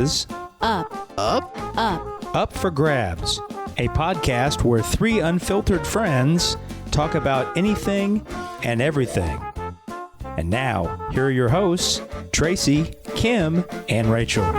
is Up for Grabs, a podcast where three unfiltered friends talk about anything and everything. And now, here are your hosts, Tracy, Kim, and Rachel.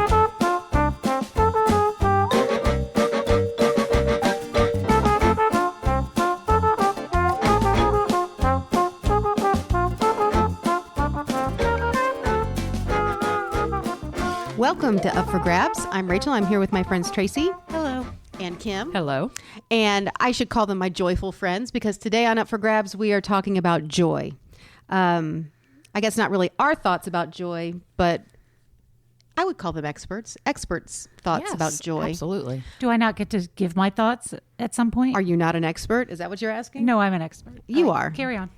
Welcome to Up for Grabs. I'm Rachel. I'm here with my friends Tracy. Hello. And Kim. Hello. And I should call them my joyful friends because today on Up for Grabs, we are talking about joy. I guess not really our thoughts about joy, but I would call them experts. Experts' thoughts about joy. Absolutely. Do I not get to give my thoughts at some point? Are you not an expert? Is that what you're asking? No, I'm an expert. You are. Carry on.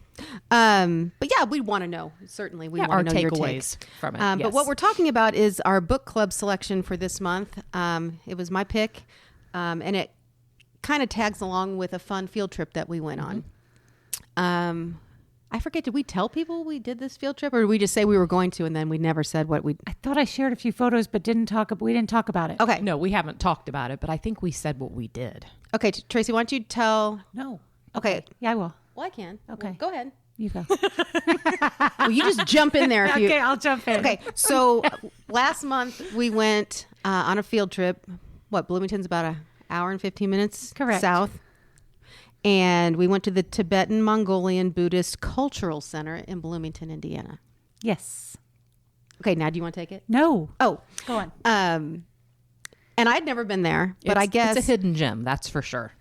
But yeah, we want to know. Certainly, we want to know your takeaways takes from it. But what we're talking about is our book club selection for this month. It was my pick, and it kind of tags along with a fun field trip that we went on. I forget, did we tell people we did this field trip, or did we just say we were going to, and then we never said what we? I thought I shared a few photos, but we didn't talk about it. Okay. No, we haven't talked about it, but I think we said what we did. Okay, Tracy, why don't you tell? No. Okay. Yeah, I will. Well, I can. Okay. Well, go ahead. You go. Well, you just jump in there. If you... Okay, I'll jump in. Okay, so last month we went on a field trip. Bloomington's about an hour and 15 minutes Correct. south. And we went to the Tibetan Mongolian Buddhist Cultural Center in Bloomington, Indiana. Yes. Okay, now do you want to take it? No. Oh, Go on. and I'd never been there, but I guess it's a hidden gem, that's for sure.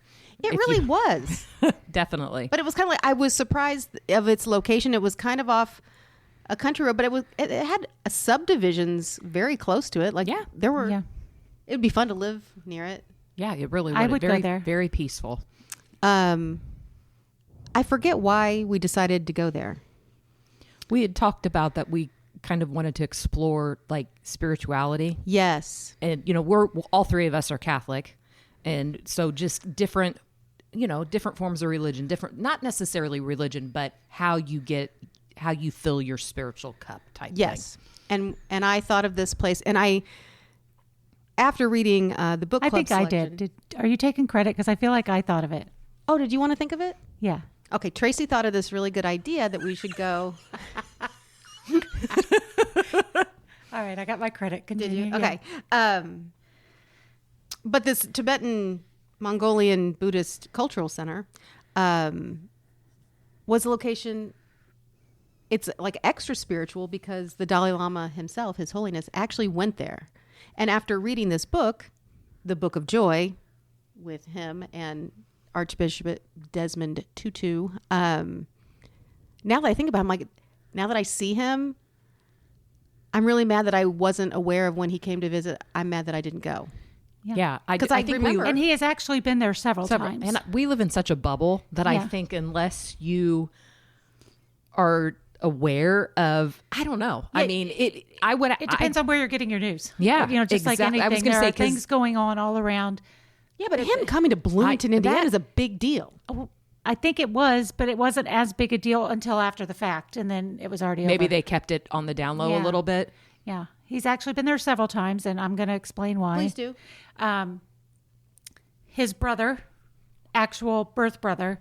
it really was. Definitely. But it was kind of like, I was surprised of its location. It was kind of off a country road, but it had subdivisions very close to it. Like there were. Yeah. It would be fun to live near it. Yeah, it really would. I would very, go there. Very peaceful. I forget why we decided to go there. We had talked about that we kind of wanted to explore like spirituality. Yes. And, we're all three of us are Catholic. And so just different forms of religion, not necessarily religion, but how you fill your spiritual cup type Yes. thing. And I thought of this place, and after reading the book club I think selection, I did. Are you taking credit? Because I feel like I thought of it. Oh, did you want to think of it? Yeah. Okay, Tracy thought of this really good idea that we should go. All right, I got my credit. Continue. Did you? Okay. But this Tibetan Mongolian Buddhist Cultural Center was a location. It's like extra spiritual because the Dalai Lama himself, His Holiness, actually went there. And after reading this book, the Book of Joy, with him and Archbishop Desmond Tutu, now that I think about it, I'm like, now that I see him, I'm really mad that I wasn't aware of when he came to visit. I'm mad that I didn't go. Yeah, I think remember. And he has actually been there several times. And we live in such a bubble that I think unless you are aware of, I don't know. Yeah, I mean, it depends on where you're getting your news. Yeah, just like exactly. anything. I was going to there say, are things going on all around. Yeah, but him coming to Bloomington, Indiana is a big deal. I think it was, but it wasn't as big a deal until after the fact, and then it was already maybe over. they kept it on the down low a little bit. Yeah, he's actually been there several times, and I'm going to explain why. Please do. His brother, actual birth brother,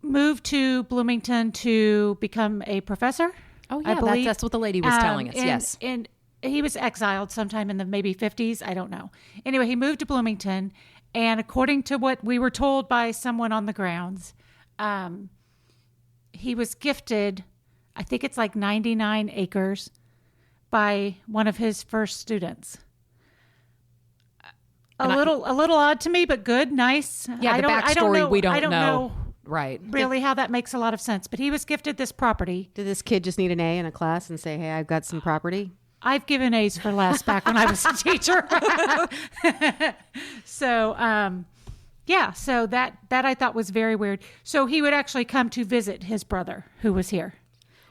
moved to Bloomington to become a professor. Oh, yeah, I believe. that's what the lady was telling us. Yes. And he was exiled sometime in the maybe 50s. I don't know. Anyway, he moved to Bloomington. And according to what we were told by someone on the grounds, he was gifted, I think it's like 99 acres by one of his first students. A little odd to me, but good, nice. Yeah, the backstory we don't know. Right. Really how that makes a lot of sense. But he was gifted this property. Did this kid just need an A in a class and say, hey, I've got some property? I've given A's for less back when I was a teacher. So, so that I thought was very weird. So he would actually come to visit his brother who was here.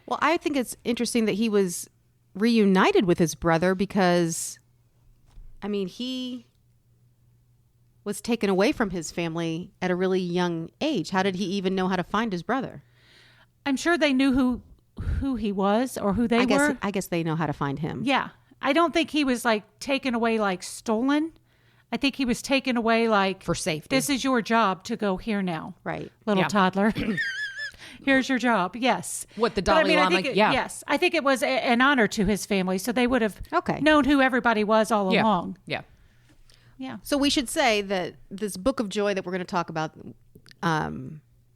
Well, I think it's interesting that he was reunited with his brother because, I mean, he was taken away from his family at a really young age. How did he even know how to find his brother? I'm sure they knew who he was or who they were. I guess they know how to find him. Yeah. I don't think he was like taken away, like stolen. I think he was taken away like For safety. This is your job to go here now. Right. Little Yeah. toddler. Here's your job. Yes. What the But Dalai Lama, I think yeah. Yes. I think it was an honor to his family. So they would have Okay. known who everybody was all Yeah. along. Yeah. Yeah. So we should say that this Book of Joy that we're going to talk about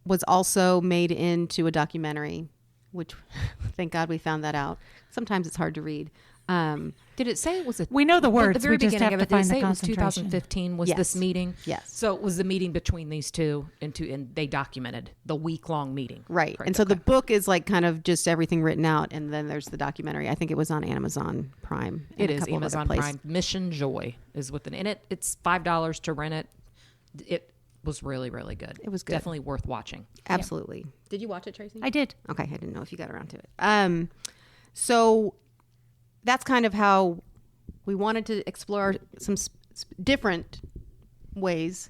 was also made into a documentary, which thank God we found that out. Sometimes it's hard to read. Did it say it was a? We know the At words. the very We just beginning have of to it, did it find the say it was concentration. 2015 was Yes. this meeting? Yes. So it was the meeting between these two, and they documented the week-long meeting. Right. And so the book is like kind of just everything written out, and then there's the documentary. I think it was on Amazon Prime. and It a is couple of other Amazon places. Prime. Mission Joy is with an in it. It's $5 to rent it. It was really, really good. It was good. Definitely worth watching. Absolutely. Did you watch it, Tracy? I did. Okay, I didn't know if you got around to it. So that's kind of how we wanted to explore some different ways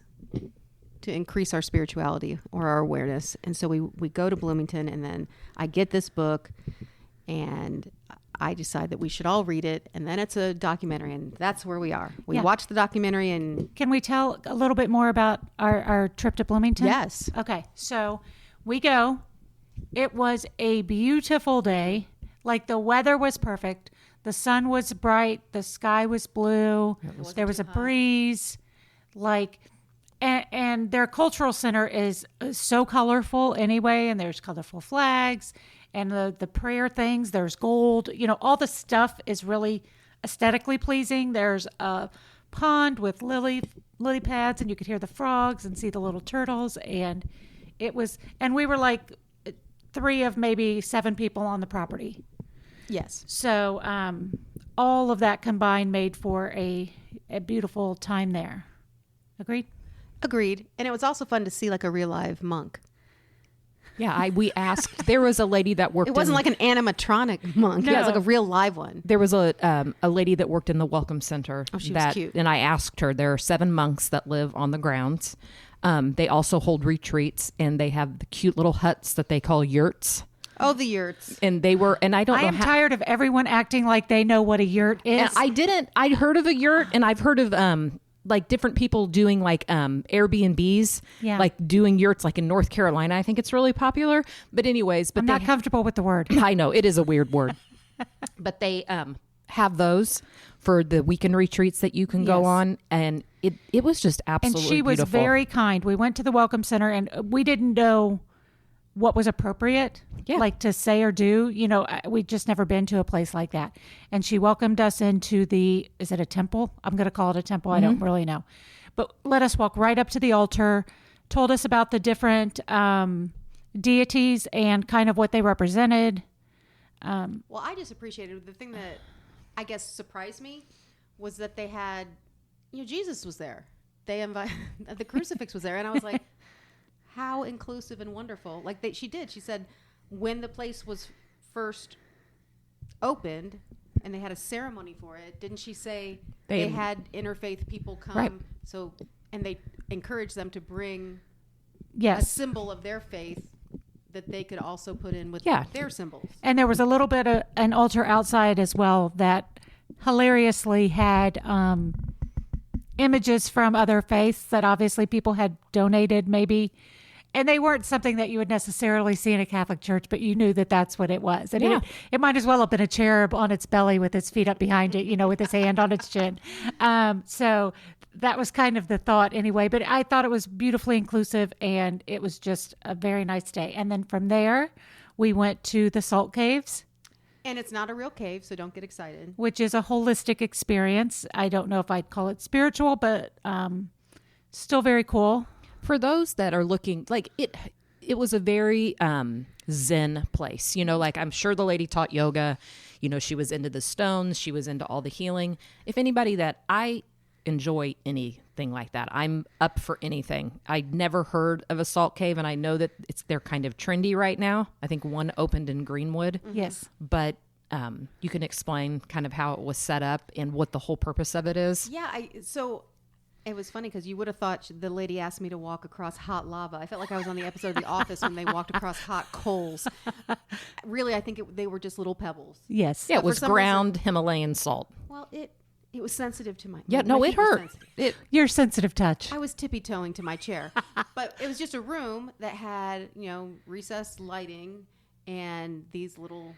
to increase our spirituality or our awareness. And so we go to Bloomington, and then I get this book, and I decide that we should all read it, and then it's a documentary, and that's where we are. We Yeah. watch the documentary, and Can we tell a little bit more about our trip to Bloomington? yes, Okay. So we go. It was a beautiful day. Like the weather was perfect. The sun was bright. The sky was blue. There was a breeze. Like, and their cultural center is so colorful anyway. And there's colorful flags and the prayer things. There's gold. You know, all the stuff is really aesthetically pleasing. There's a pond with lily pads, and you could hear the frogs and see the little turtles. And it was, and we were like 3 of maybe 7 people on the property. yes. So all of that combined made for a beautiful time there. Agreed? Agreed. And it was also fun to see like a real live monk. Yeah, we asked. There was a lady that worked. It wasn't like an animatronic monk. Yeah, it was like a real live one. There was a lady that worked in the Welcome Center. Oh, she was cute. And I asked her. There are 7 monks that live on the grounds. They also hold retreats, and they have the cute little huts that they call yurts. Oh, the yurts. And they were, and I don't know I am how. tired of everyone acting like they know what a yurt is. And I didn't. I'd heard of a yurt, and I've heard of like different people doing like Airbnbs, Yeah. like doing yurts, like in North Carolina. I think it's really popular. But anyways, I'm not comfortable with the word. I know it is a weird word, but they have those for the weekend retreats that you can go Yes. on, and it was just And absolutely she was beautiful. very kind. We went to the Welcome Center, and we didn't know what was appropriate, Yeah. like to say or do. You know, we'd just never been to a place like that. And she welcomed us into is it a temple? I'm going to call it a temple. I don't really know. But let us walk right up to the altar, told us about the different deities and kind of what they represented. Well, I just appreciated the thing that I guess surprised me was that they had, Jesus was there. They invited the crucifix was there, and I was like, how inclusive and wonderful. Like she said when the place was first opened and they had a ceremony for it, didn't she say they had interfaith people come? Right. So, and they encouraged them to bring a Yes. symbol of their faith that they could also put in with Yeah. their symbols. And there was a little bit of an altar outside as well that hilariously had images from other faiths that obviously people had donated maybe. And they weren't something that you would necessarily see in a Catholic church, but you knew that that's what it was. I mean, Yeah. it might as well have been a cherub on its belly with its feet up behind it, with its hand on its chin. So that was kind of the thought anyway. But I thought it was beautifully inclusive, and it was just a very nice day. And then from there, we went to the Salt Caves, And it's not a real cave, so don't get excited. which is a holistic experience. I don't know if I'd call it spiritual, but still very cool. For those that are looking, like it was a very zen place. Like I'm sure the lady taught yoga. She was into the stones. She was into all the healing. If anybody that I enjoy anything like that, I'm up for anything. I'd never heard of a salt cave, and I know that they're kind of trendy right now. I think one opened in Greenwood. Yes. But you can explain kind of how it was set up and what the whole purpose of it is. Yeah, so It was funny because you would have thought the lady asked me to walk across hot lava. I felt like I was on the episode of The Office when they walked across hot coals. Really, I think they were just little pebbles. Yes. Yeah, it for was some ground Himalayan salt. Well, it was sensitive to my. Yeah, my no, it feet were hurt. sensitive. Your sensitive touch. I was tippy-toeing to my chair. But it was just a room that had, recessed lighting and these little,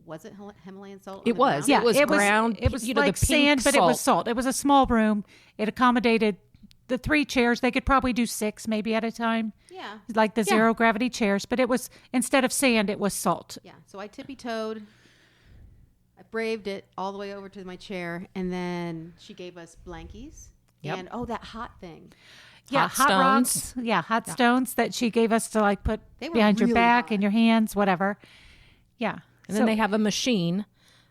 was it Himalayan salt? It on the was. ground? Yeah, it was ground. It was the like pink sand, but it was salt. salt. It was a small room. It accommodated the 3 chairs. They could probably do 6 maybe at a time. Yeah. Like the zero gravity chairs. But it was, instead of sand, it was salt. Yeah. So I tippy-toed. I braved it all the way over to my chair. And then she gave us blankies. Yep. And, that hot thing. Yeah, Hot rocks. Yeah, hot stones that she gave us to like put They were behind your really back hot. and your hands, whatever. Yeah. And then they have a machine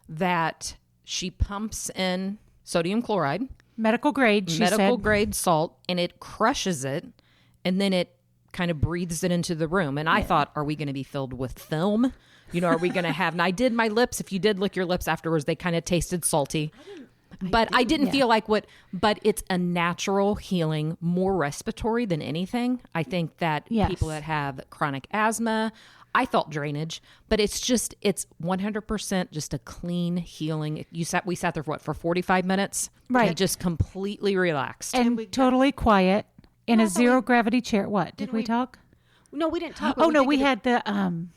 that she pumps in sodium chloride, medical grade, she medical said. grade salt, and it crushes it, and then it kind of breathes it into the room. And I thought, are we going to be filled with film? Are we going to have, and I did my lips. If you did lick your lips afterwards, they kind of tasted salty. But I didn't feel like but it's a natural healing, more respiratory than anything. I think that Yes. people that have chronic asthma, I felt drainage, but it's 100% just a clean healing. We sat there for 45 minutes. Right. And just completely relaxed. And totally quiet in a zero gravity chair. What? Did we talk? No, we didn't talk. Oh, no, did we get had the,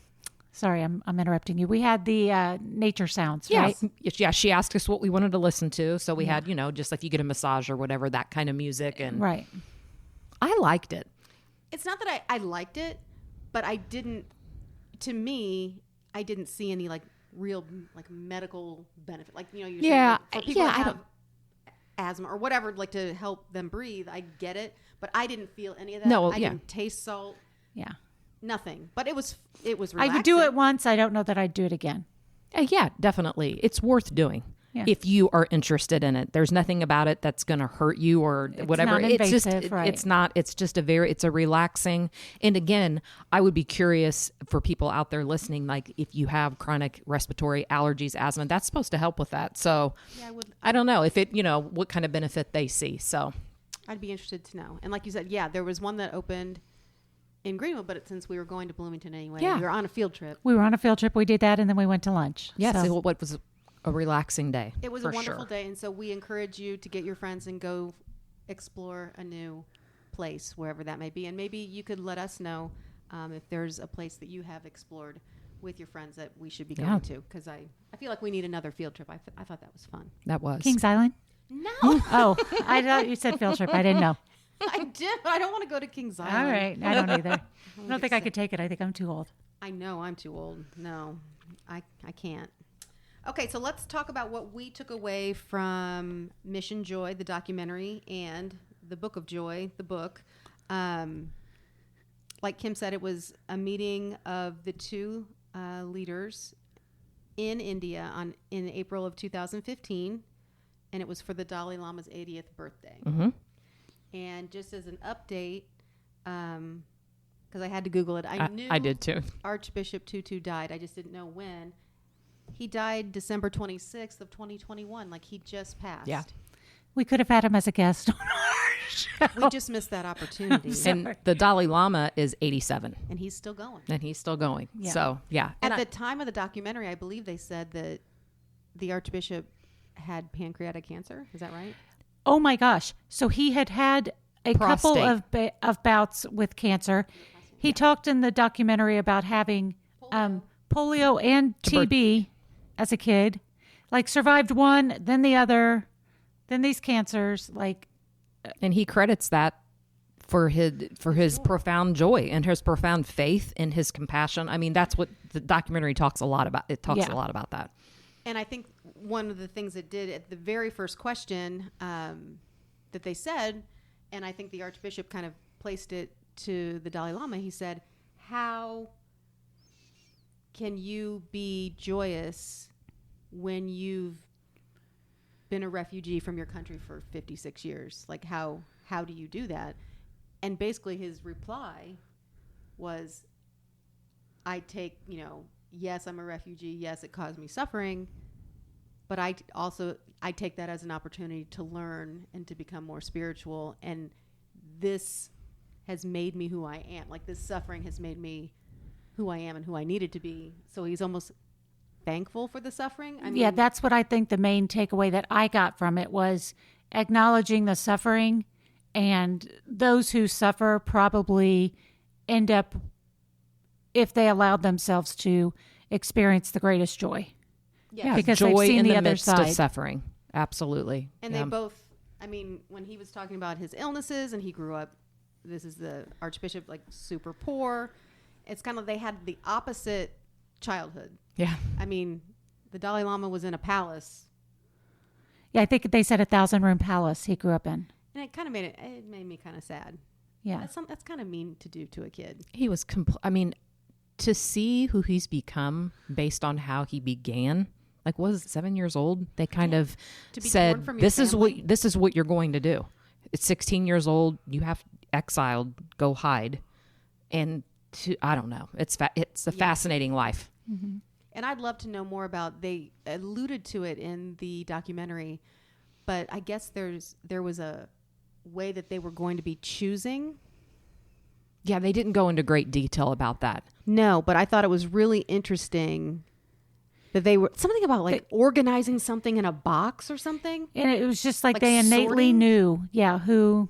sorry, I'm interrupting you. We had the nature sounds, right? Yeah, she asked us what we wanted to listen to. So we had, just like you get a massage or whatever, that kind of music. And Right. I liked it. It's not that I liked it, but I didn't. To me, I didn't see any like real like medical benefit. Like you're saying, like, for people that have asthma or whatever, like to help them breathe. I get it, but I didn't feel any of that. No, I yeah. didn't taste salt. Yeah. Nothing. But it was relaxing. I would do it once. I don't know that I'd do it again. Yeah, definitely. It's worth doing. Yeah. If you are interested in it. There's nothing about it that's going to hurt you or whatever. non-invasive, It's just right. it's not it's just it's a relaxing. And again, I would be curious for people out there listening, like if you have chronic respiratory allergies, asthma, that's supposed to help with that. So I don't know if it, what kind of benefit they see. So I'd be interested to know. And like you said, there was one that opened in Greenwood, but since we were going to Bloomington anyway, we were on a field trip. We were on a field trip. We did that, and then we went to lunch. yes, So- what was a relaxing day. It was for a wonderful sure. day, and so we encourage you to get your friends and go explore a new place, wherever that may be. And maybe you could let us know if there's a place that you have explored with your friends that we should be going to, because I feel like we need another field trip. I thought that was fun. That was Kings Island? No, Oh, I thought you said field trip. I didn't know. I did. I don't want to go to Kings Island. All right. I don't either. I don't think I could take it. I think I'm too old. I know I'm too old. No, I can't. Okay, so let's talk about what we took away from Mission Joy, the documentary, and the Book of Joy, the book. Like Kim said, it was a meeting of the 2 leaders in India in April of 2015, and it was for the Dalai Lama's 80th birthday. Mm-hmm. And just as an update, because I had to Google it, I knew I did too. Archbishop Tutu died. I just didn't know when. He died December 26th of 2021. Like, he just passed. Yeah. We could have had him as a guest on our show. We just missed that opportunity. And the Dalai Lama is 87, And he's still going. and he's still going. Yeah. So yeah, At the time of the documentary, I believe they said that the Archbishop had pancreatic cancer. Is that right? Oh my gosh! So he had a couple Prostate. of bouts with cancer. He talked in the documentary about having polio and TB as a kid. Like survived one, then the other, then these cancers. Like, and he credits that for his profound joy and his profound faith and his compassion. I mean, that's what the documentary talks a lot about. It talks a lot about that. And I think one of the things it did at the very first question that they said, and I think the Archbishop kind of placed it to the Dalai Lama, he said, how can you be joyous when you've been a refugee from your country for 56 years? Like, how do you do that? And basically his reply was, I take, yes, I'm a refugee. Yes, it caused me suffering. but I take that as an opportunity to learn and to become more spiritual. And this has made me who I am. Like, this suffering has made me who I am and who I needed to be. So he's almost thankful for the suffering. I mean, yeah, that's what I think the main takeaway that I got from it was acknowledging the suffering, and those who suffer probably end up, if they allowed themselves to, experience the greatest joy. Yeah, because joy they've seen in the other midst side. of suffering. Absolutely. And they both, I mean, when he was talking about his illnesses and he grew up, this is the Archbishop, like super poor. It's kind of, they had the opposite childhood. Yeah. I mean, the Dalai Lama was in a palace. Yeah, I think they said 1,000-room palace he grew up in. And it kind of made me kind of sad. Yeah. That's kind of mean to do to a kid. He was, I mean, to see who he's become based on how he began, like, was it 7 years old? They kind of To be torn said, from your family. this is what you're going to do. It's 16 years old. You have exiled, go hide. And I don't know. It's a fascinating life. Mm-hmm. And I'd love to know more about, they alluded to it in the documentary, but I guess there was a way that they were going to be choosing. Yeah, they didn't go into great detail about that. No, but I thought it was really interesting that they were, something about like organizing something in a box or something. And it was just like Like they innately sorting? knew, who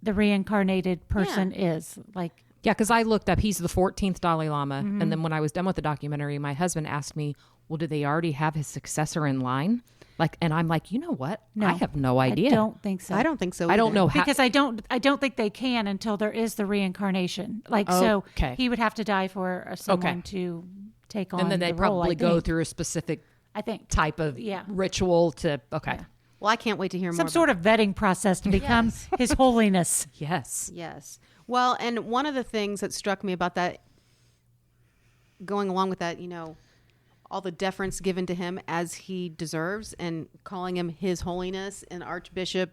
the reincarnated person is. Like, Yeah, because I looked up, he's the 14th Dalai Lama. And then when I was done with the documentary, my husband asked me, well, do they already have his successor in line? Like, and I'm like, you know what? No, I have no idea. I don't think so. I don't think so. I don't either. know how. Because I don't think they can until there is the reincarnation. Like, so Okay. he would have to die for someone Okay. to take on And then they the role, probably I go think. through a specific I think type of ritual to, okay. Yeah. Well, I can't wait to hear more. some sort of vetting process to become His Holiness. Yes. Yes. Well, and one of the things that struck me about that, going along with that, all the deference given to him as he deserves and calling him His Holiness and Archbishop,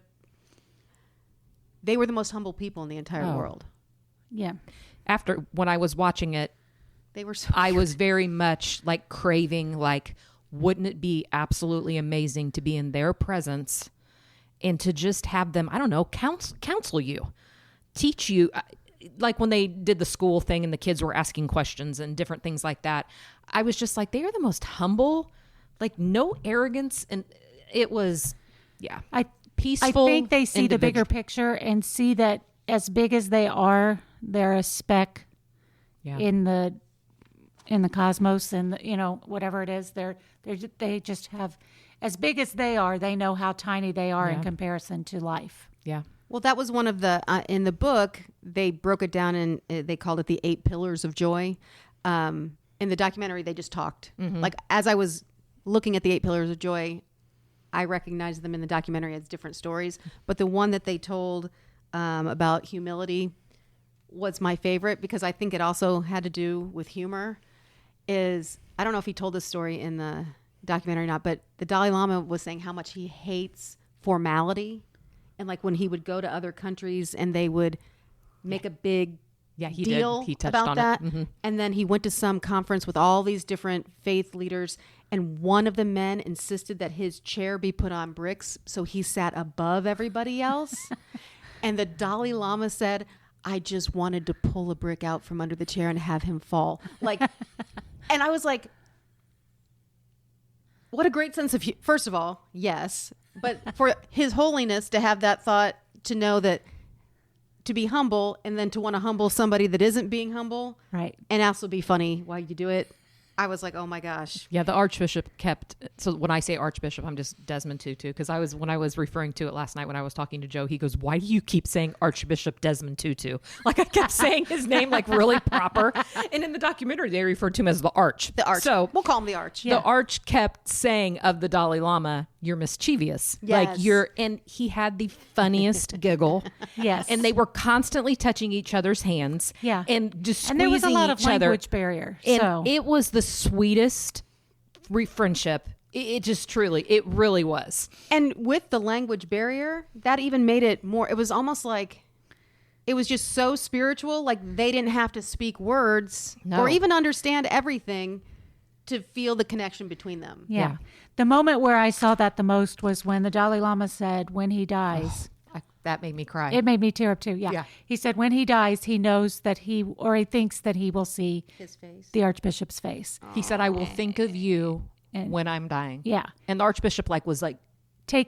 they were the most humble people in the entire world. Yeah. After, when I was watching it, They were so I was very much like craving, like, wouldn't it be absolutely amazing to be in their presence and to just have them, I don't know, counsel you, teach you. Like when they did the school thing and the kids were asking questions and different things like that, I was just like, they are the most humble, like no arrogance. And it was, peaceful. I think they see the bigger picture and see that as big as they are, they're a speck in the cosmos, and whatever it is, they just have, as big as they are, they know how tiny they are in comparison to life. Yeah. Well, that was one of the, in the book, they broke it down and they called it the 8 pillars of joy. In the documentary, they just talked. Like, as I was looking at the 8 pillars of joy, I recognized them in the documentary as different stories. But the one that they told about humility was my favorite, because I think it also had to do with humor. I don't know if he told this story in the documentary or not, but the Dalai Lama was saying how much he hates formality. And like when he would go to other countries and they would make a big deal He touched about on that. it. And then he went to some conference with all these different faith leaders. And one of the men insisted that his chair be put on bricks so he sat above everybody else. And the Dalai Lama said, I just wanted to pull a brick out from under the chair and have him fall. Like, and I was like, what a great sense of, first of all, yes. But for His Holiness to have that thought, to know that, to be humble, and then to want to humble somebody that isn't being humble. Right. And also be funny while you do it. I was like, oh my gosh. Yeah, the Archbishop kept, so when I say Archbishop, I'm just Desmond Tutu, because when I was referring to it last night when I was talking to Joe, he goes, why do you keep saying Archbishop Desmond Tutu? Like, I kept saying his name like really proper. And in the documentary, they referred to him as the Arch. The Arch. So we'll call him the Arch. the Arch kept saying of the Dalai Lama, you're mischievous. Yes. Like and he had the funniest giggle. Yes. And they were constantly touching each other's hands. Yeah. And just squeezing And there was a lot of each other. language barrier. And So it was the sweetest friendship. It just truly, it really was. And with the language barrier, that even made it more, it was almost like, it was just so spiritual. Like they didn't have to speak words No. or even understand everything. to feel the connection between them. Yeah. The moment where I saw that the most was when the Dalai Lama said, when he dies, That made me cry. it made me tear up too. Yeah. Yeah. He said, when he dies, he knows that he thinks that he will see His face. the Archbishop's face. He said, I will think of you And- when I'm dying. Yeah. And the Archbishop was like, He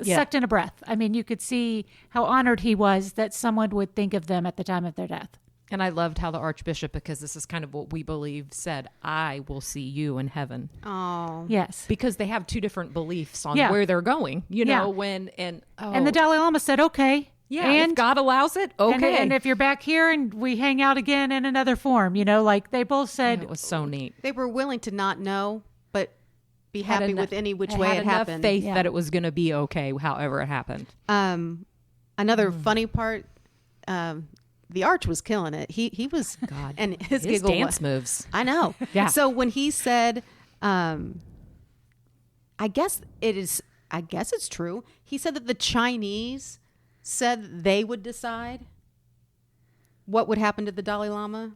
sucked in a breath. I mean, you could see how honored he was that someone would think of them at the time of their death. and I loved how the Archbishop, because this is kind of what we believe, said, I will see you in heaven. Oh. Yes. Because they have two different beliefs on Yeah. where they're going, Yeah. and And the Dalai Lama said, okay. yeah, And if God allows it, okay. And if you're back here and we hang out again in another form, like they both said, it was so neat. They were willing to not know, but be Had happy enough- with any which had way it enough happened. faith Yeah. that it was going to be okay, however it happened. Another funny part, the Arch was killing it. He was, God. and his His giggle dance was, moves. I know. Yeah. So when he said, I guess it's true. He said that the Chinese said they would decide what would happen to the Dalai Lama.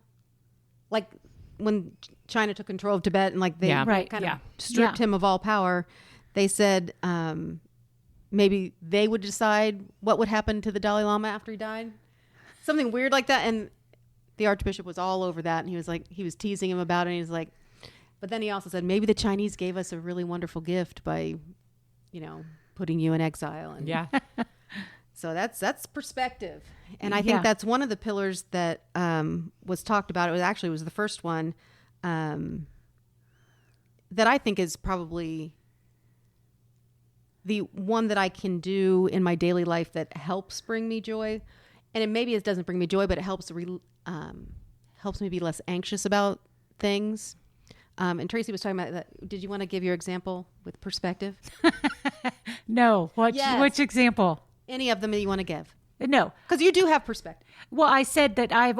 Like when China took control of Tibet and they Yeah. Right. kind Yeah. of stripped him of all power, they said maybe they would decide what would happen to the Dalai Lama after he died. Something weird like that. And the Archbishop was all over that. And he was teasing him about it. And he was like, but then he also said, maybe the Chinese gave us a really wonderful gift by, putting you in exile. And Yeah. so that's perspective. And I think Yeah. that's one of the pillars that was talked about. It was the first one that I think is probably the one that I can do in my daily life that helps bring me joy. And maybe it doesn't bring me joy, but it helps me be less anxious about things. And Tracy was talking about that. Did you want to give your example with perspective? no. Yes. Which example? Any of them that you want to give? No. Because you do have perspective. Well, I said that I've,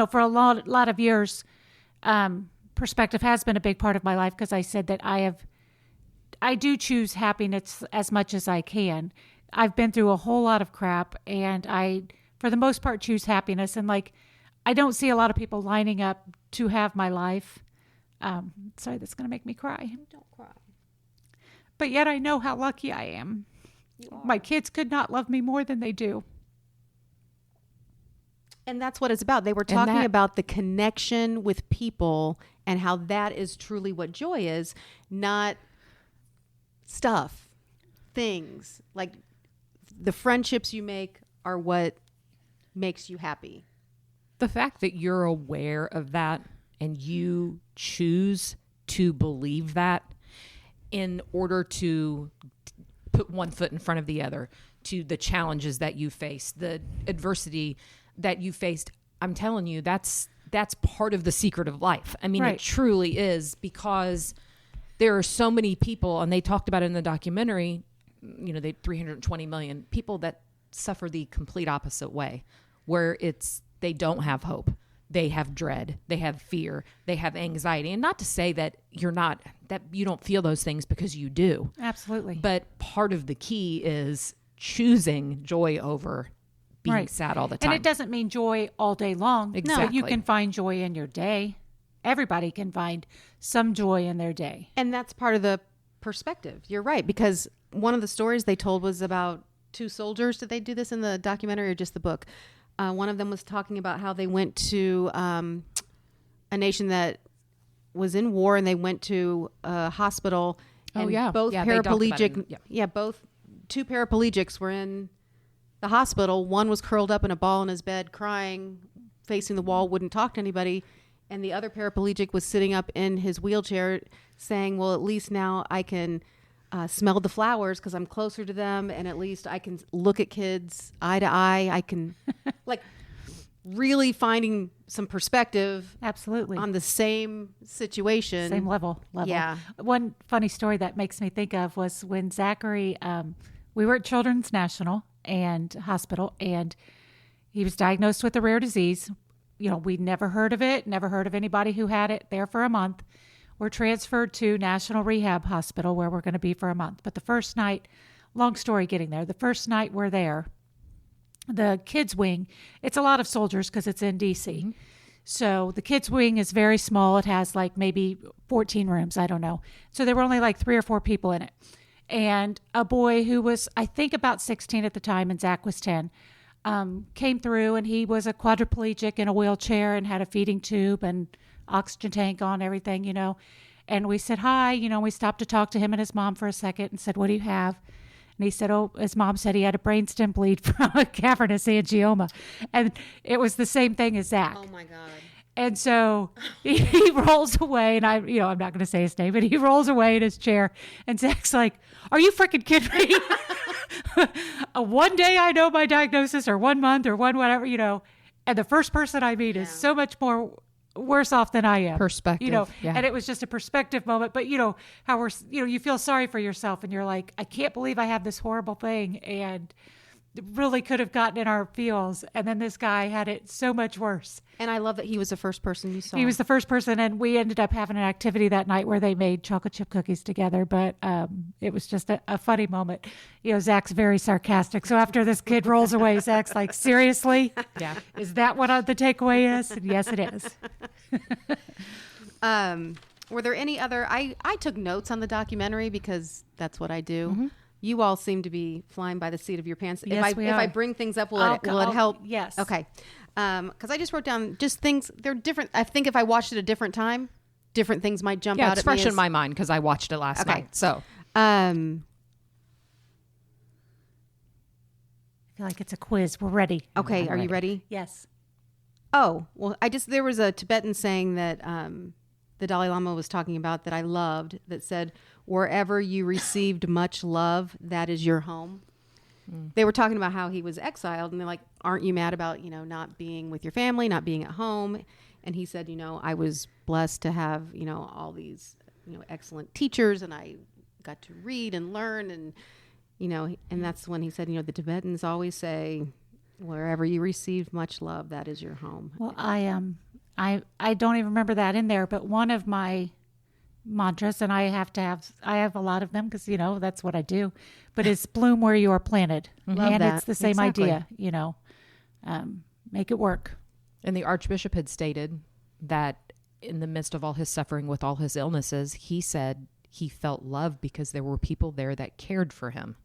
for a lot of years, perspective has been a big part of my life because I said that I do choose happiness as much as I can. I've been through a whole lot of crap and I, for the most part, choose happiness. And I don't see a lot of people lining up to have my life. Sorry, that's going to make me cry. Don't cry. But yet I know how lucky I am. My kids could not love me more than they do. And that's what it's about. They were talking about the connection with people and how that is truly what joy is, not stuff, things. Like the friendships you make are what makes you happy. The fact that you're aware of that and you choose to believe that in order to put one foot in front of the other to the challenges that you face, the adversity that you faced, I'm telling you, that's part of the secret of life. I mean, Right. It truly is, because there are so many people, and they talked about it in the documentary, they 320 million people that suffer the complete opposite way, where they don't have hope. They have dread, they have fear, they have anxiety. And not to say that you don't feel those things, because you do. Absolutely. But part of the key is choosing joy over being Right. sad all the time. And it doesn't mean joy all day long. But you Exactly. can find joy in your day. Everybody can find some joy in their day. And that's part of the perspective. You're right. Because one of the stories they told was about two soldiers. Did they do this in the documentary or just the book? One of them was talking about how they went to a nation that was in war, and they went to a hospital. Oh, And yeah. both Yeah, they talked about paraplegic. it. Yeah. Both two paraplegics were in the hospital. One was curled up in a ball in his bed, crying, facing the wall, wouldn't talk to anybody, and the other paraplegic was sitting up in his wheelchair, saying, "Well, at least now I can." Smell the flowers because I'm closer to them, and at least I can look at kids eye to eye. I can really finding some perspective Absolutely. on the same situation. Same level. Yeah. One funny story that makes me think of was when Zachary, we were at Children's National and Hospital, and he was diagnosed with a rare disease. We'd never heard of it, never heard of anybody who had it there for a month. We're transferred to National Rehab Hospital where we're going to be for a month. But the first night, long story getting there, the first night we're there, the kids wing, it's a lot of soldiers because it's in D.C. So the kids' wing is very small. It has like maybe 14 rooms. I don't know. So there were only like 3 or 4 people in it. And a boy who was, I think, about 16 at the time, and Zach was 10, came through, and he was a quadriplegic in a wheelchair and had a feeding tube and oxygen tank on, everything, And we said hi, we stopped to talk to him and his mom for a second and said, "What do you have?" And he said, his mom said he had a brainstem bleed from a cavernous angioma. And it was the same thing as Zach. Oh my God. And so he rolls away, and I'm not going to say his name, but he rolls away in his chair, and Zach's like, "Are you freaking kidding me? One day I know my diagnosis, or 1 month, or whatever, and the first person I meet is so much more worse off than I am." Perspective. And it was just a perspective moment, but how we're, you feel sorry for yourself, and you're like, I can't believe I have this horrible thing, and it really could have gotten in our feels. And then this guy had it so much worse. And I love that he was the first person you saw. He was the first person, and we ended up having an activity that night where they made chocolate chip cookies together. But it was just a funny moment. Zach's very sarcastic. So after this kid rolls away, Zach's like, "Seriously? Yeah. Is that what the takeaway is?" And yes, it is. Were there any other? I took notes on the documentary because that's what I do. Mm-hmm. You all seem to be flying by the seat of your pants. Yes, if I bring things up, will it help? Yes. Okay. Because I just wrote down just things. They're different. I think if I watched it a different time, different things might jump out it's at me. fresh in my mind because I watched it last night. So I feel like it's a quiz. We're ready. Okay. Are you ready? Yes. Oh, well, there was a Tibetan saying that the Dalai Lama was talking about that I loved that said, "Wherever you received much love, that is your home." They were talking about how he was exiled, and they're like, "Aren't you mad about, not being with your family, not being at home?" And he said, "I was blessed to have, all these, excellent teachers, and I got to read and learn." And, and that's when he said, the Tibetans always say, "Wherever you received much love, that is your home." Well, I don't even remember that in there, but one of my mantras, and I have a lot of them because that's what I do, but it's bloom where you are planted. Love and that. It's the same idea, make it work. And the Archbishop had stated that in the midst of all his suffering with all his illnesses, he said he felt love because there were people there that cared for him,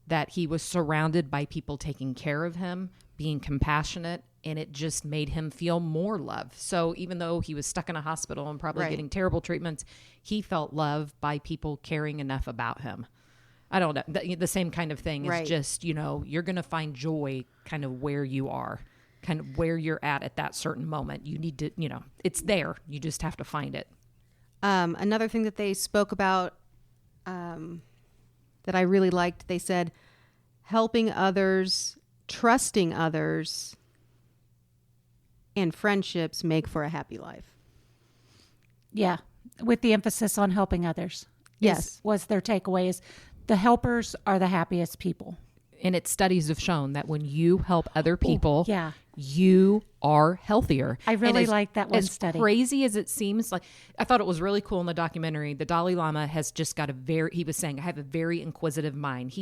that he was surrounded by people taking care of him, being compassionate, and it just made him feel more love. So even though he was stuck in a hospital and probably getting terrible treatments, he felt love by people caring enough about him. I don't know. The same kind of thing is just, you're going to find joy kind of where you are, kind of where you're at that certain moment. You need to, it's there. You just have to find it. Another thing that they spoke about that I really liked, they said, helping others, trusting others, and friendships make for a happy life. Yeah, with the emphasis on helping others. Yes. Was their takeaway is the helpers are the happiest people. And studies have shown that when you help other people, you are healthier. I really like that one study. As crazy as it seems, like I thought it was really cool in the documentary. The Dalai Lama has just got he was saying, I have a very inquisitive mind.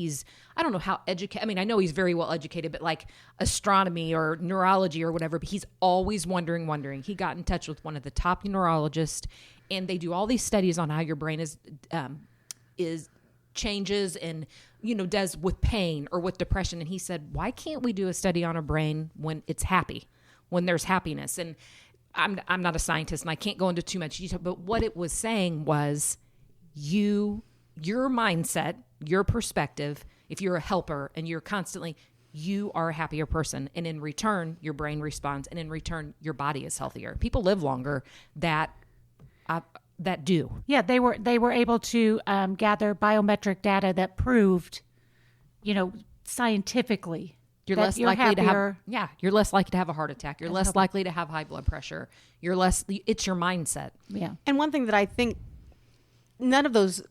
I don't know how educated, I know he's very well educated, but like astronomy or neurology or whatever, but he's always wondering. He got in touch with one of the top neurologists, and they do all these studies on how your brain is changes and does with pain or with depression. And he said, why can't we do a study on a brain when it's happy, when there's happiness? And I'm not a scientist and I can't go into too much detail, but what it was saying was your mindset, your perspective, if you're a helper and you're constantly, you are a happier person, and in return your brain responds, and in return your body is healthier. People live longer that do. Yeah, they were able to gather biometric data that proved, scientifically you're that less you're likely happier. you're less likely to have a heart attack. You're less likely to have high blood pressure. It's your mindset. Yeah. And one thing that I think none of those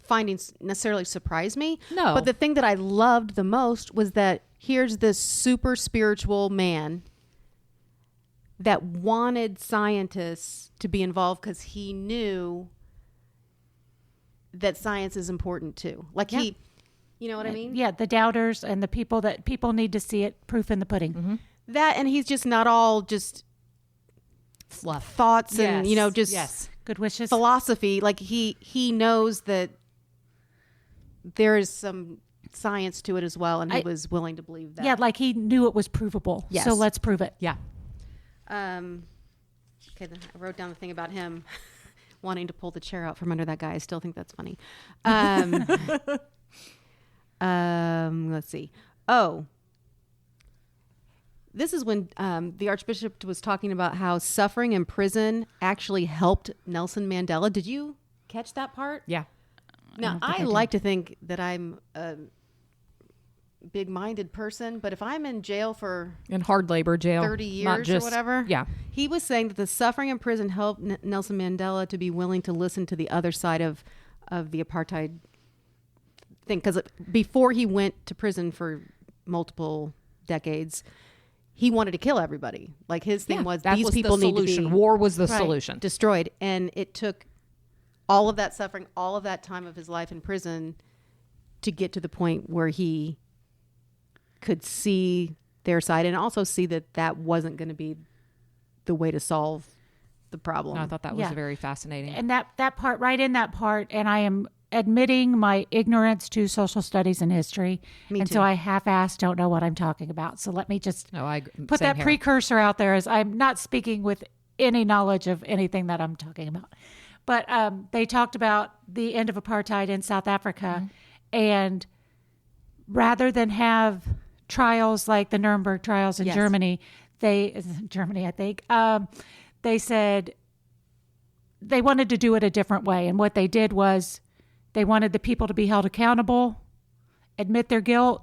findings necessarily surprised me. No. But the thing that I loved the most was that here's this super spiritual man that wanted scientists to be involved because he knew that science is important too. You know what I mean? Yeah, the doubters and the people that people need to see it, proof in the pudding. Mm-hmm. That, and he's just not all just Fluff. thoughts and Yes. just Yes. Good wishes. philosophy. Like he knows that there is some science to it as well, and he was willing to believe that. Yeah, like he knew it was provable. Yes. So let's prove it. Yeah. Okay, then I wrote down the thing about him wanting to pull the chair out from under that guy. I still think that's funny. Let's see. Oh, this is when the Archbishop was talking about how suffering in prison actually helped Nelson Mandela. Did you catch that part? Yeah. Now, I like to think that I'm a big-minded person, but if I'm in jail for In hard labor jail. 30 years not just, or whatever, Yeah. he was saying that the suffering in prison helped Nelson Mandela to be willing to listen to the other side of the apartheid thing. Because before he went to prison for multiple decades, he wanted to kill everybody. Like his thing was, that these was people the need to solution. be War was the solution. destroyed. And it took all of that suffering, all of that time of his life in prison to get to the point where he could see their side and also see that that wasn't going to be the way to solve the problem. No, I thought that was Yeah. very fascinating. And that part, right in that part, and I am admitting my ignorance to social studies and history. Me and too. so I half-assed don't know what I'm talking about. So let me just No, I put same that here. precursor out there as I'm not speaking with any knowledge of anything that I'm talking about. But they talked about the end of apartheid in South Africa. And rather than have trials like the Nuremberg trials in Yes. Germany, I think, they said they wanted to do it a different way. And what they did was they wanted the people to be held accountable, admit their guilt,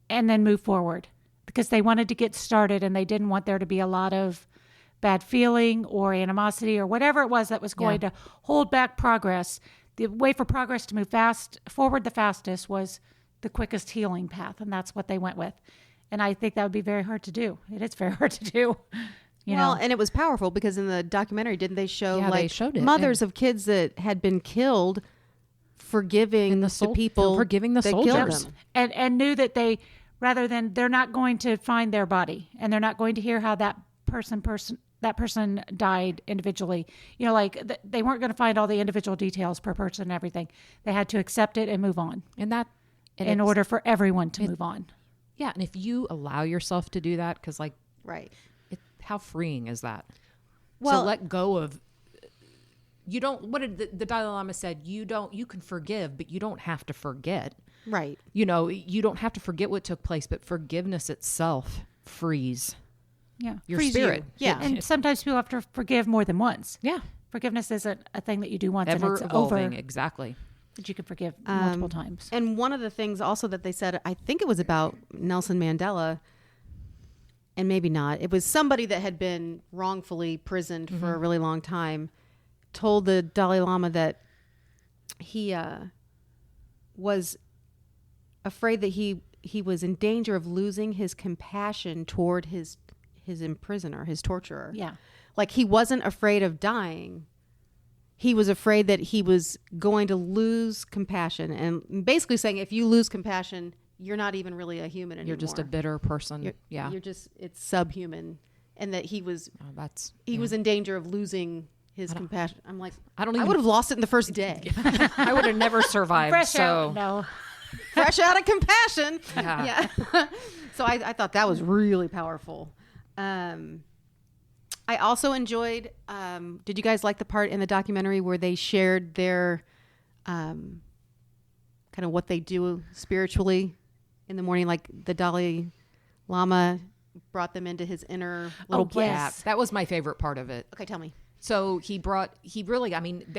and then move forward because they wanted to get started and they didn't want there to be a lot of bad feeling or animosity or whatever it was that was going to hold back progress. The way for progress to move forward the fastest was the quickest healing path, and that's what they went with. And I think that would be very hard to do. It is very hard to do. You know, And it was powerful because in the documentary, didn't they show Yeah, like they showed it. mothers of kids that had been killed forgiving the people, forgiving the that killed soldiers. them. and knew that they, rather than they're not going to find their body and they're not going to hear how that person died individually. You know, like they weren't going to find all the individual details per person and everything. They had to accept it and move on And that in order for everyone to move on. Yeah, and if you allow yourself to do that, because like, Right. how freeing is that? Well- to let go of. You don't. What did the Dalai Lama said? You can forgive, but you don't have to forget. Right. You know, you don't have to forget what took place, but forgiveness itself frees Yeah. your Frees spirit. you. Yeah. And sometimes people have to forgive more than once. Yeah, Forgiveness isn't a thing that you do once ever and it's evolving. over. Exactly. That you can forgive multiple times. And one of the things also that they said, I think it was about Nelson Mandela, and maybe not. It was somebody that had been wrongfully prisoned for a really long time, told the Dalai Lama that he was afraid that he was in danger of losing his compassion toward his imprisoner, his torturer. Yeah. Like he wasn't afraid of dying. He was afraid that he was going to lose compassion, and basically saying, if you lose compassion, you're not even really a human anymore. You're just a bitter person. It's subhuman, and that he was was in danger of losing his compassion. I'm like, I would have lost it in the first day. I would have never survived. Fresh so out. No. Fresh out of compassion. Yeah. So I thought that was really powerful. I also enjoyed, did you guys like the part in the documentary where they shared their kind of what they do spiritually in the morning? Like the Dalai Lama brought them into his inner little place. Yeah, that was my favorite part of it. Okay, tell me. So they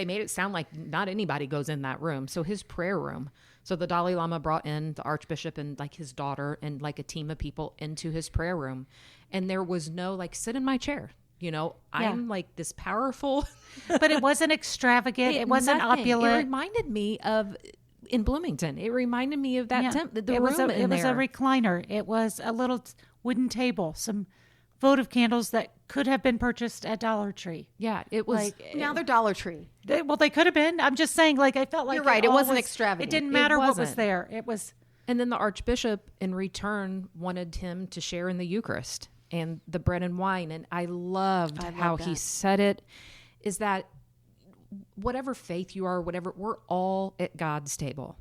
made it sound like not anybody goes in that room. So his prayer room. So the Dalai Lama brought in the Archbishop and like his daughter and like a team of people into his prayer room. And there was no like, sit in my chair. You know, I'm like this powerful. But it wasn't extravagant. It wasn't nothing. opulent. It reminded me of in Bloomington. It reminded me of that the it room was a there. recliner. It was a little wooden table, some votive candles that could have been purchased at Dollar Tree. Yeah, it was. Like, Now they're Dollar Tree. They could have been. I'm just saying, like, I felt like You're right. It all wasn't extravagant. It didn't It matter what was wasn't. there. It was. And then the Archbishop, in return, wanted him to share in the Eucharist. and the bread and wine. And I loved how he said it, is that whatever faith you are, whatever, we're all at God's table.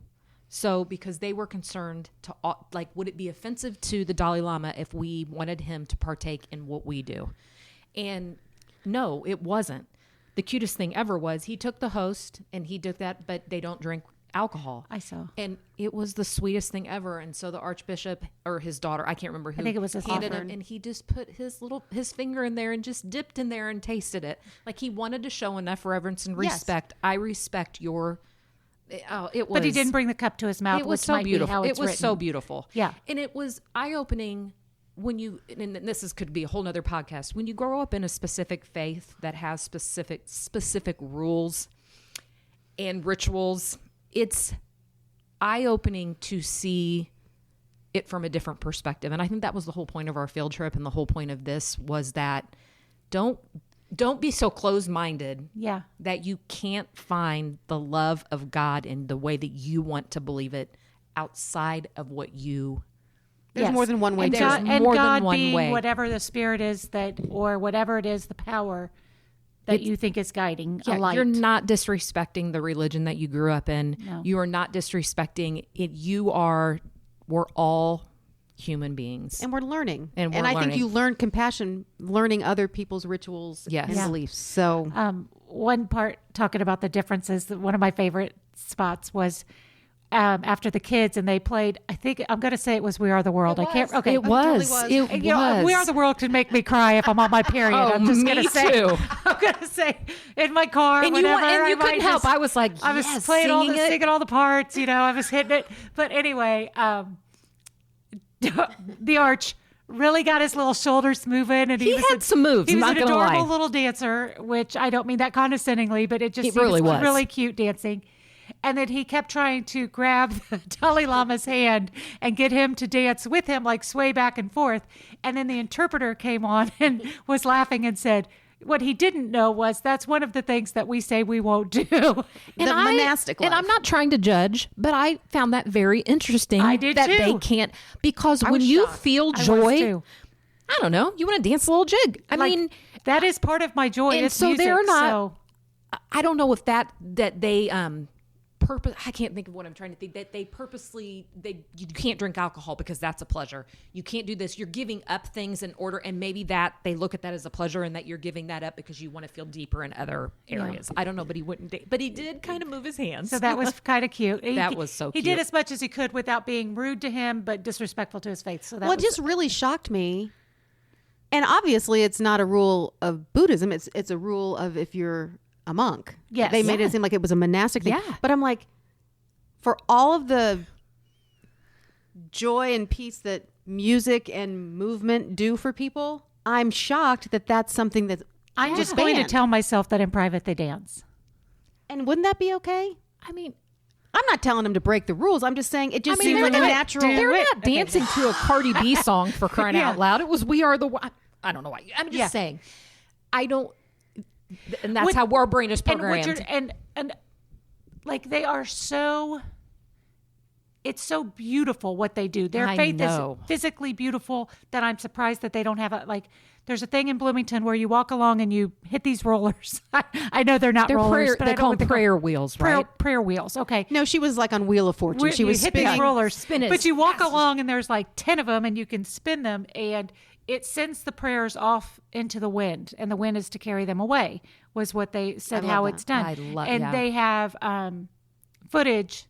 So because they were concerned to, like, would it be offensive to the Dalai Lama if we wanted him to partake in what we do? And no, it wasn't. The cutest thing ever was he took the host and he did that, but they don't drink alcohol. I saw. And it was the sweetest thing ever. And so the Archbishop or his daughter, I can't remember who, I think it was his handed daughter. him, and he just put his finger in there and just dipped in there and tasted it. Like he wanted to show enough reverence and respect. Yes. I respect your. Oh, it was. But he didn't bring the cup to his mouth. It was so beautiful. It was so beautiful. Yeah. And it was eye-opening when you, and could be a whole nother podcast, when you grow up in a specific faith that has specific rules and rituals, it's eye-opening to see it from a different perspective. And I think that was the whole point of our field trip, and the whole point of this was that don't be so closed-minded that you can't find the love of God in the way that you want to believe it outside of what you. There's more than one way. And There's God, more and than God one being way. whatever the spirit is or whatever it is, the power that you think is guiding. A light. You're not disrespecting the religion that you grew up in. No. You are not disrespecting it. We're all human beings. And we're learning. And I think you learn compassion, learning other people's rituals and beliefs. So one part talking about the differences, one of my favorite spots was after the kids and they played, I think I'm going to say it was We Are the World. I can't. Okay. It was. You know, We Are the World can make me cry if I'm on my period. I'm just going to say. Too. I'm going to say in my car, and whatever. You couldn't help. I was like, I was playing singing all the parts. You know, I was hitting it. But anyway, the Arch really got his little shoulders moving, and he had some moves. He was an adorable little dancer, which I don't mean that condescendingly, but it really was really cute dancing. And then he kept trying to grab the Dalai Lama's hand and get him to dance with him, like sway back and forth. And then the interpreter came on and was laughing and said, what he didn't know was that's one of the things that we say we won't do. The monastic life. And I'm not trying to judge, but I found that very interesting. I did that too. They can't, because when you feel joy, I don't know, you want to dance a little jig. I mean, that is part of my joy. And it's so music, they're not, I don't know if that they, I can't think of what I'm trying to think. That they purposely, you can't drink alcohol because that's a pleasure. You can't do this. You're giving up things in order, and maybe that they look at that as a pleasure, and that you're giving that up because you want to feel deeper in other areas. Yeah. I don't know, but he wouldn't. But he did kind of move his hands. So that was kind of cute. That was so cute. He did as much as he could without being rude to him, but disrespectful to his faith. So that it just really shocked me. And obviously, it's not a rule of Buddhism. It's a rule of if you're a monk. Yes. They made it seem like it was a monastic thing. Yeah. But I'm like, for all of the joy and peace that music and movement do for people, I'm shocked that that's something that I'm just going to tell myself that in private they dance. And wouldn't that be okay? I mean, I'm not telling them to break the rules. I'm just saying it just seems like a natural. They're not dancing to a Cardi B song for crying out loud. It was We Are the World. I don't know why. I'm just saying. I don't. And that's how our brain is programmed. And like they are so. It's so beautiful what they do. Their faith is physically beautiful that I'm surprised that they don't have there's a thing in Bloomington where you walk along and you hit these rollers. I know they're not rollers, but they're called prayer wheels, right? Prayer wheels. Okay. No, she was like on Wheel of Fortune. She was hit spinning. these rollers, but you walk along and there's like 10 of them and you can spin them and it sends the prayers off into the wind, and the wind is to carry them away, was what they said how it's done. They have footage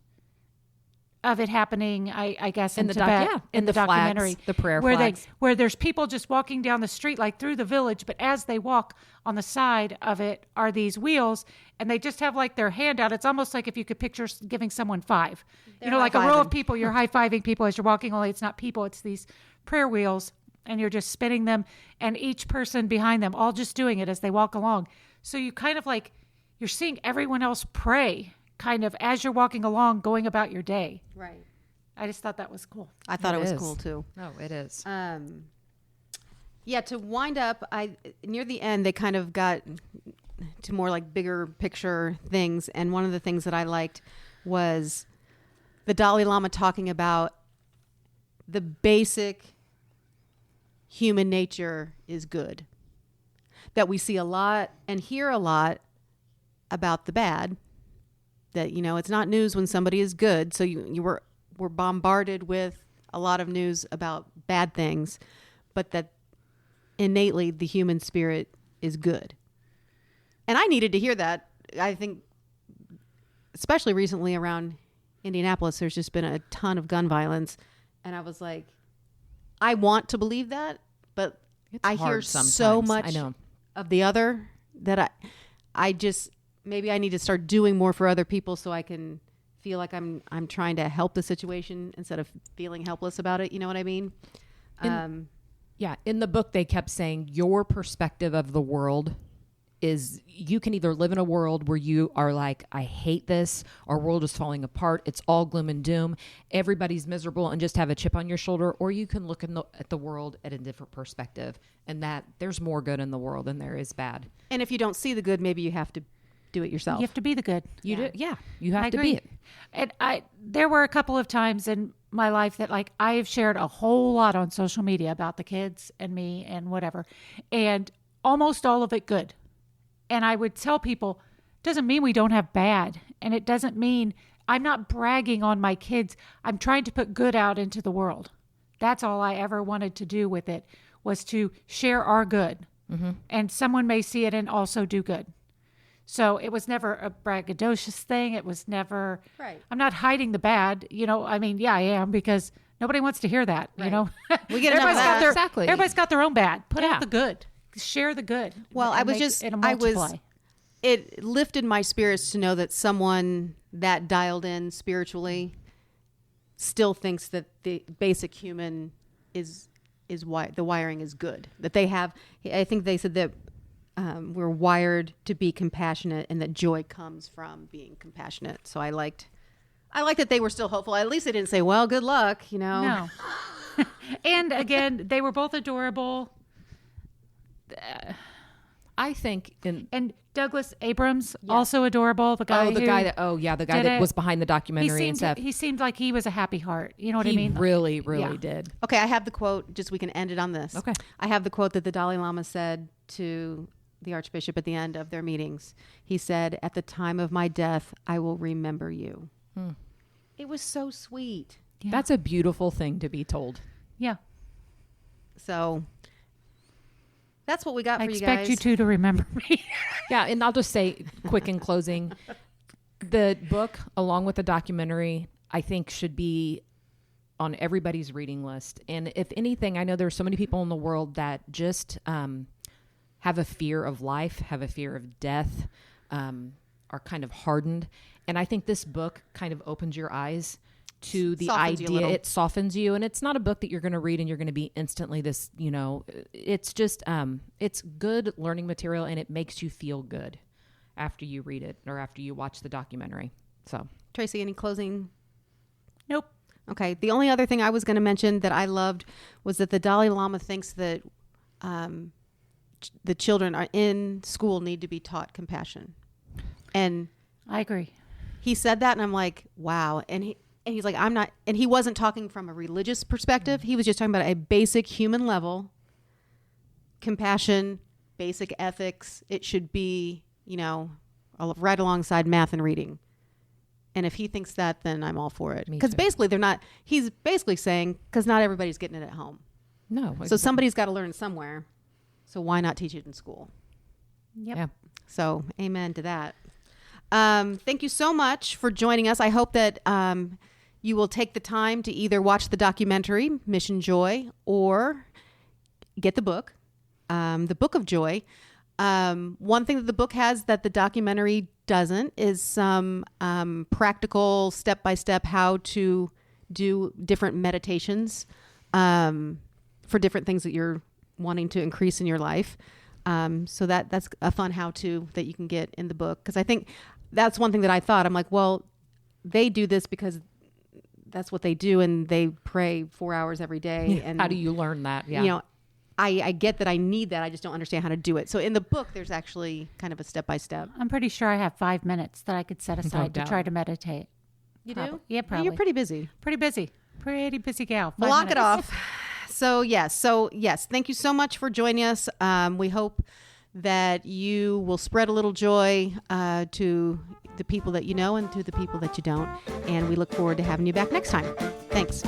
of it happening, I guess, in Tibet, in the documentary, flags, the prayer flags. Where there's people just walking down the street, like through the village, but as they walk on the side of it are these wheels, and they just have like their hand out. It's almost like if you could picture giving someone five. They're like a row of people, you're high-fiving people as you're walking, only it's not people, it's these prayer wheels, and you're just spinning them, and each person behind them all just doing it as they walk along. So you kind of like, you're seeing everyone else pray kind of as you're walking along, going about your day. Right. I just thought that was cool. I thought it was cool too. No, it is. Yeah, to wind up, near the end, they kind of got to more like bigger picture things. And one of the things that I liked was the Dalai Lama talking about the basic human nature is good. That we see a lot and hear a lot about the bad. That, it's not news when somebody is good. So we're bombarded with a lot of news about bad things, but that innately the human spirit is good. And I needed to hear that. I think, especially recently around Indianapolis, there's just been a ton of gun violence. And I was like, I want to believe that, but I hear so much of the other that I just, maybe I need to start doing more for other people so I can feel like I'm trying to help the situation instead of feeling helpless about it. You know what I mean? In the book, they kept saying your perspective of the world is you can either live in a world where you are like, I hate this, our world is falling apart, it's all gloom and doom, everybody's miserable and just have a chip on your shoulder, or you can look at the world at a different perspective and that there's more good in the world than there is bad. And if you don't see the good, maybe you have to do it yourself. You have to be the good. You do. Yeah. You have to be it. And there were a couple of times in my life that like I have shared a whole lot on social media about the kids and me and whatever, and almost all of it good. And I would tell people, doesn't mean we don't have bad. And it doesn't mean I'm not bragging on my kids. I'm trying to put good out into the world. That's all I ever wanted to do with it, was to share our good. Mm-hmm. And someone may see it and also do good. So it was never a braggadocious thing. It was never, right. I'm not hiding the bad. I mean, yeah, I am, because nobody wants to hear that. Right. We get enough of that. Exactly. Everybody's got their own bad. Put out the good. Share the good. Well, it lifted my spirits to know that someone that dialed in spiritually still thinks that the basic human is why the wiring is good. That they have, I think they said that we're wired to be compassionate and that joy comes from being compassionate. So I liked that they were still hopeful. At least they didn't say, well, good luck, No. And again, they were both adorable. I think and Douglas Abrams, also adorable. The guy that was behind the documentary and stuff. He seemed like he was a happy heart. You know what I mean? He really did. Okay, I have the quote. Just we can end it on this. Okay. I have the quote that the Dalai Lama said to the Archbishop at the end of their meetings. He said, "At the time of my death, I will remember you." It was so sweet. Yeah. That's a beautiful thing to be told. Yeah. So that's what we got for you guys. I expect you two to remember me. Yeah, and I'll just say, quick in closing, the book, along with the documentary, I think should be on everybody's reading list. And if anything, I know there's so many people in the world that just have a fear of life, have a fear of death, are kind of hardened. And I think this book kind of opens your eyes to the idea. It softens you, and it's not a book that you're going to read and you're going to be instantly this, it's just, it's good learning material, and it makes you feel good after you read it or after you watch the documentary. So, Tracy, any closing? Nope. Okay. The only other thing I was going to mention that I loved was that the Dalai Lama thinks that the children are in school need to be taught compassion. And I agree. He said that, and I'm like, wow. And he's like, I'm not, and he wasn't talking from a religious perspective. He was just talking about a basic human level, compassion, basic ethics. It should be, right alongside math and reading. And if he thinks that, then I'm all for it. Because basically he's basically saying, because not everybody's getting it at home. No. So somebody's got to learn somewhere. So why not teach it in school? Yep. Yeah. So amen to that. Thank you so much for joining us. I hope that you will take the time to either watch the documentary, Mission Joy, or get the book, The Book of Joy. One thing that the book has that the documentary doesn't is some practical step-by-step how to do different meditations for different things that you're wanting to increase in your life. So that's a fun how-to that you can get in the book. Because I think that's one thing that I thought. I'm like, well, they do this because that's what they do, and they pray 4 hours every day. And how do you learn that? Yeah. I get that I need that. I just don't understand how to do it. So in the book, there's actually kind of a step-by-step. I'm pretty sure I have 5 minutes that I could set aside to try to meditate. You do? Yeah, probably. You're pretty busy. Pretty busy. Pretty busy gal. Block it off. So yes, thank you so much for joining us. We hope that you will spread a little joy to the people that you know and to the people that you don't. And we look forward to having you back next time. Thanks.